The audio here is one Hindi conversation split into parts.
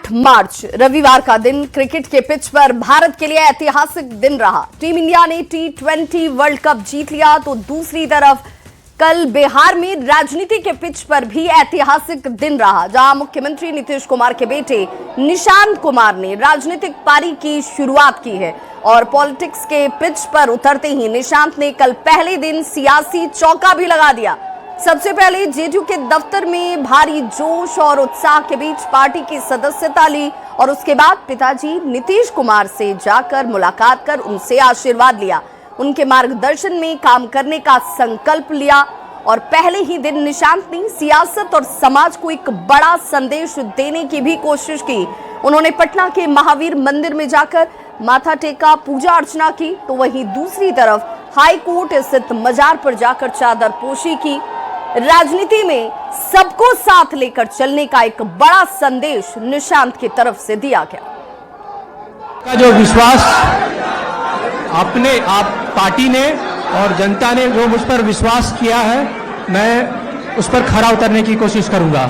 8 मार्च रविवार का दिन क्रिकेट के पिच पर भारत के लिए ऐतिहासिक दिन रहा। टीम इंडिया ने T20 वर्ल्ड कप जीत लिया तो दूसरी तरफ कल बिहार में राजनीति के पिच पर भी ऐतिहासिक दिन रहा, जहां मुख्यमंत्री नीतीश कुमार के बेटे निशांत कुमार ने राजनीतिक पारी की शुरुआत की है और पॉलिटिक्स के पिच पर उतरते ही निशांत ने कल पहले दिन सियासी चौका भी लगा दिया। सबसे पहले जेडीयू के दफ्तर में भारी जोश और उत्साह के बीच पार्टी की सदस्यता ली और उसके बाद पिताजी नीतीश कुमार से जाकर मुलाकात कर उनसे आशीर्वाद लिया, उनके मार्गदर्शन में काम करने का संकल्प लिया और पहले ही दिन निशांत ने सियासत और समाज को एक बड़ा संदेश देने की भी कोशिश की। उन्होंने पटना के महावीर मंदिर में जाकर माथा टेका, पूजा अर्चना की, तो वहीं दूसरी तरफ हाई कोर्ट स्थित मजार पर जाकर चादर पोशी की। राजनीति में सबको साथ लेकर चलने का एक बड़ा संदेश निशांत की तरफ से दिया गया। का जो विश्वास आप पार्टी ने और जनता ने जो मुझ पर विश्वास किया है, मैं उस पर खरा उतरने की कोशिश करूंगा।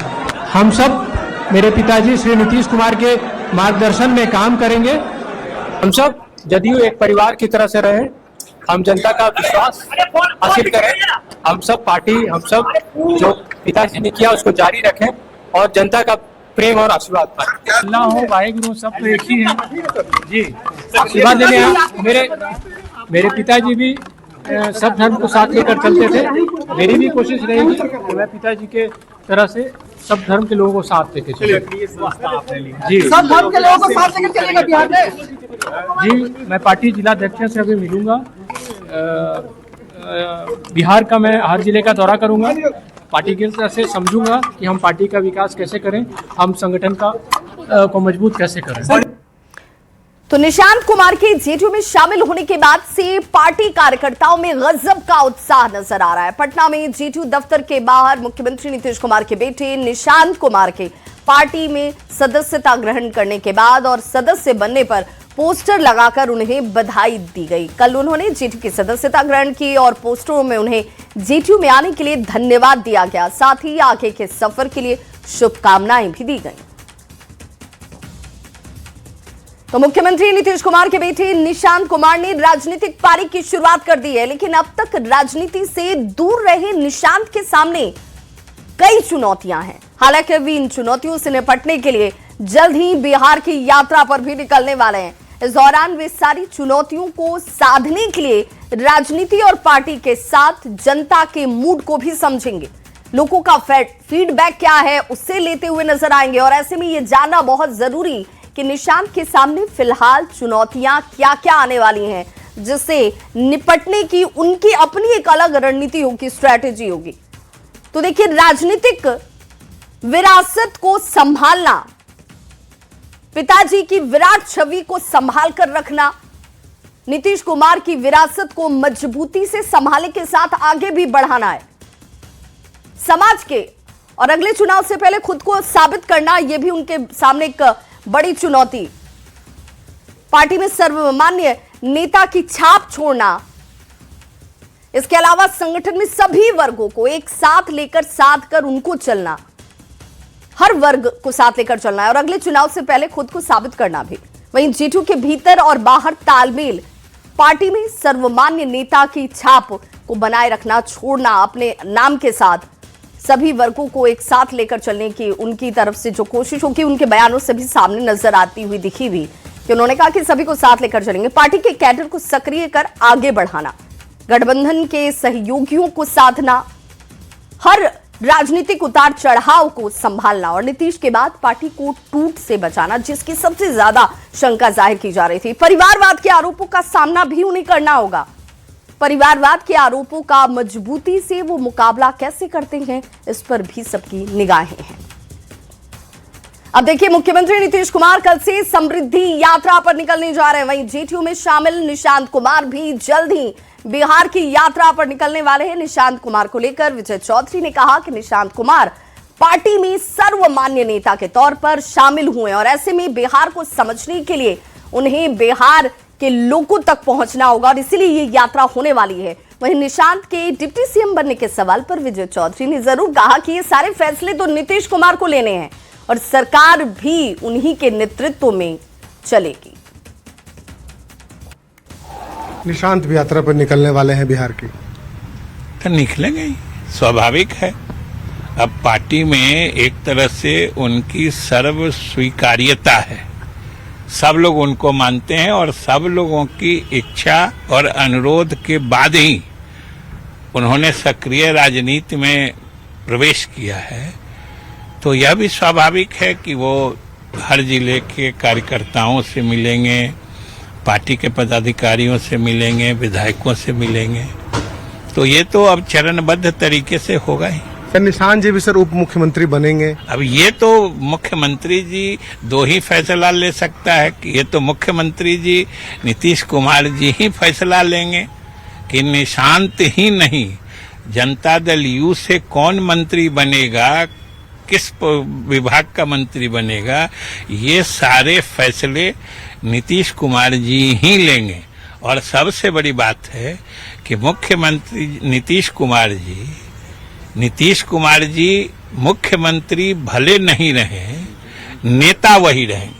हम सब मेरे पिताजी श्री नीतीश कुमार के मार्गदर्शन में काम करेंगे। हम सब जदयू एक परिवार की तरह से रहे, हम जनता का विश्वास हासिल करें, हम सब पार्टी, हम सब जो पिताजी ने किया उसको जारी रखें और जनता का प्रेम और आशीर्वाद पाएं। अल्लाह हो, वाहेगुरु, सब तो एक ही है जी। आशीर्वाद लेने मेरे पिताजी भी सब धर्म को साथ लेकर चलते थे। मेरी भी कोशिश रहेगी कि मैं पिताजी के तरह से सब धर्म के लोगों को साथ लेकर चलूं जी। सब धर्म के लोगों को साथ लेकर चलेगा बिहार में जी। मैं पार्टी जिलाध्यक्ष से अभी मिलूंगा। बिहार का मैं हर जिले का दौरा करूंगा, पार्टी की तरफ से समझूंगा कि हम पार्टी का विकास कैसे करें, हम संगठन का को मजबूत कैसे करें। तो निशांत कुमार के जेडीयू में शामिल होने के बाद से पार्टी कार्यकर्ताओं में गजब का उत्साह नजर आ रहा है। पटना में जेडीयू दफ्तर के बाहर मुख्यमंत्री नीतीश कुमार के बेटे निशांत कुमार के पार्टी में सदस्यता ग्रहण करने के बाद और सदस्य बनने पर पोस्टर लगाकर उन्हें बधाई दी गई। कल उन्होंने जेडीयू की सदस्यता ग्रहण की और पोस्टरों में उन्हें जेडीयू में आने के लिए धन्यवाद दिया गया, साथ ही आगे के सफर के लिए शुभकामनाएं भी दी गई। तो मुख्यमंत्री नीतीश कुमार के बेटे निशांत कुमार ने राजनीतिक पारी की शुरुआत कर दी है, लेकिन अब तक राजनीति से दूर रहे निशांत के सामने कई चुनौतियां हैं। हालांकि अभी इन चुनौतियों से निपटने के लिए जल्द ही बिहार की यात्रा पर भी निकलने वाले हैं। इस दौरान वे सारी चुनौतियों को साधने के लिए राजनीति और पार्टी के साथ जनता के मूड को भी समझेंगे, लोगों का फीडबैक क्या है उससे लेते हुए नजर आएंगे। और ऐसे में यह जानना बहुत जरूरी कि निशांत के सामने फिलहाल चुनौतियां क्या क्या आने वाली हैं, जिससे निपटने की उनकी अपनी एक अलग रणनीति होगी, स्ट्रैटेजी होगी। तो देखिए, राजनीतिक विरासत को संभालना, पिताजी की विराट छवि को संभाल कर रखना, नीतीश कुमार की विरासत को मजबूती से संभालने के साथ आगे भी बढ़ाना है। समाज के और अगले चुनाव से पहले खुद को साबित करना, यह भी उनके सामने एक बड़ी चुनौती। पार्टी में सर्वमान्य नेता की छाप छोड़ना, इसके अलावा संगठन में सभी वर्गों को एक साथ लेकर साथ कर उनको चलना, हर वर्ग को साथ लेकर चलना है और अगले चुनाव से पहले खुद को साबित करना भी। वहीं जेडीयू के भीतर और बाहर तालमेल, पार्टी में सर्वमान्य नेता की छाप को बनाए रखना, छोड़ना, अपने नाम के साथ सभी वर्गों को एक साथ लेकर चलने की उनकी तरफ से जो कोशिश होगी, उनके बयानों से भी सामने नजर आती हुई दिखी भी कि उन्होंने कहा कि सभी को साथ लेकर चलेंगे। पार्टी के कैडर को सक्रिय कर आगे बढ़ाना, गठबंधन के सहयोगियों को साधना, हर राजनीतिक उतार चढ़ाव को संभालना और नीतीश के बाद पार्टी को टूट से बचाना, जिसकी सबसे ज्यादा शंका जाहिर की जा रही थी। परिवारवाद के आरोपों का सामना भी उन्हें करना होगा। परिवारवाद के आरोपों का मजबूती से वो मुकाबला कैसे करते हैं, इस पर भी सबकी निगाहें हैं। अब देखिए, मुख्यमंत्री नीतीश कुमार कल से समृद्धि यात्रा पर निकलने जा रहे हैं। वहीं जेडीयू में शामिल निशांत कुमार भी जल्द ही बिहार की यात्रा पर निकलने वाले हैं। निशांत कुमार को लेकर विजय चौधरी ने कहा कि निशांत कुमार पार्टी में सर्वमान्य नेता के तौर पर शामिल हुए और ऐसे में बिहार को समझने के लिए उन्हें बिहार के लोगों तक पहुंचना होगा और इसीलिए ये यात्रा होने वाली है। वहीं निशांत के डिप्टी सीएम बनने के सवाल पर विजय चौधरी ने जरूर कहा कि ये सारे फैसले तो नीतीश कुमार को लेने हैं और सरकार भी उन्हीं के नेतृत्व में चलेगी। निशांत भी यात्रा पर निकलने वाले हैं बिहार की। तो निकलेंगे ही, स्वाभाविक है। अब पार्टी में एक तरह से उनकी सर्व स्वीकार्यता है, सब लोग उनको मानते हैं और सब लोगों की इच्छा और अनुरोध के बाद ही उन्होंने सक्रिय राजनीति में प्रवेश किया है। तो यह भी स्वाभाविक है कि वो हर जिले के कार्यकर्ताओं से मिलेंगे, पार्टी के पदाधिकारियों से मिलेंगे, विधायकों से मिलेंगे। तो ये तो अब चरणबद्ध तरीके से होगा ही। सर निशांत जी भी सर उप मुख्यमंत्री बनेंगे। अब ये तो मुख्यमंत्री जी दो ही फैसला ले सकता है कि ये तो मुख्यमंत्री जी नीतीश कुमार जी ही फैसला लेंगे कि निशांत ही नहीं, जनता दल यू से कौन मंत्री बनेगा, किस विभाग का मंत्री बनेगा, ये सारे फैसले नीतीश कुमार जी ही लेंगे। और सबसे बड़ी बात है कि मुख्यमंत्री नीतीश कुमार जी मुख्यमंत्री भले नहीं रहे, नेता वही रहेंगे।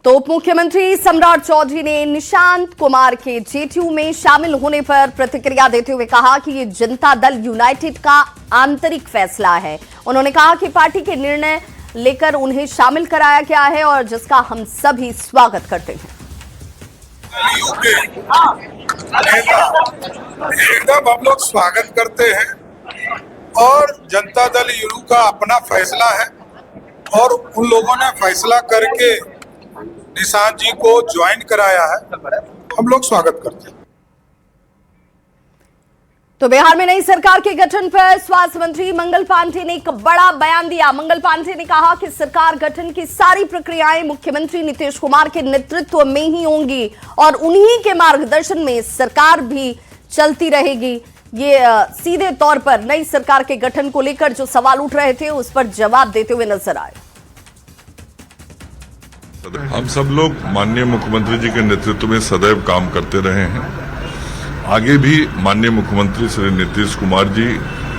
तो उप मुख्यमंत्री सम्राट चौधरी ने निशांत कुमार के जेडीयू में शामिल होने पर प्रतिक्रिया देते हुए कहा कि ये जनता दल यूनाइटेड का आंतरिक फैसला है। उन्होंने कहा कि पार्टी के निर्णय लेकर उन्हें शामिल कराया गया है और जिसका हम सभी स्वागत करते हैं। एकदम हम लोग स्वागत करते हैं और जनता दल यूनाइटेड का अपना फैसला है और उन लोगों ने फैसला करके निशांत जी को ज्वाइन कराया है, हम लोग स्वागत करते हैं। तो बिहार में नई सरकार के गठन पर स्वास्थ्य मंत्री मंगल पांडे ने एक बड़ा बयान दिया। मंगल पांडे ने कहा कि सरकार गठन की सारी प्रक्रियाएं मुख्यमंत्री नीतीश कुमार के नेतृत्व में ही होंगी और उन्हीं के मार्गदर्शन में सरकार भी चलती रहेगी। ये सीधे तौर पर नई सरकार के गठन को लेकर जो सवाल उठ रहे थे उस पर जवाब देते हुए नजर आए। हम सब लोग माननीय मुख्यमंत्री जी के नेतृत्व में सदैव काम करते रहे हैं। आगे भी माननीय मुख्यमंत्री श्री नीतीश कुमार जी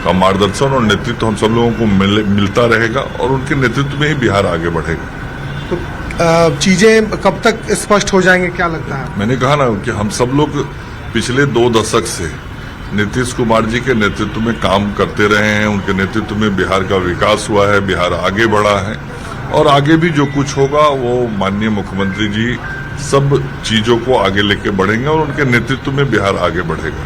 का मार्गदर्शन और नेतृत्व हम सब लोगों को मिलता रहेगा और उनके नेतृत्व में ही बिहार आगे बढ़ेगा। तो चीजें कब तक स्पष्ट हो जाएंगे, क्या लगता है? मैंने कहा ना कि हम सब लोग पिछले 2 दशक से नीतीश कुमार जी के नेतृत्व में काम करते रहे हैं। उनके नेतृत्व में बिहार का विकास हुआ है, बिहार आगे बढ़ा है और आगे भी जो कुछ होगा वो माननीय मुख्यमंत्री जी सब चीजों को आगे लेके बढ़ेंगे और उनके नेतृत्व में बिहार आगे बढ़ेगा।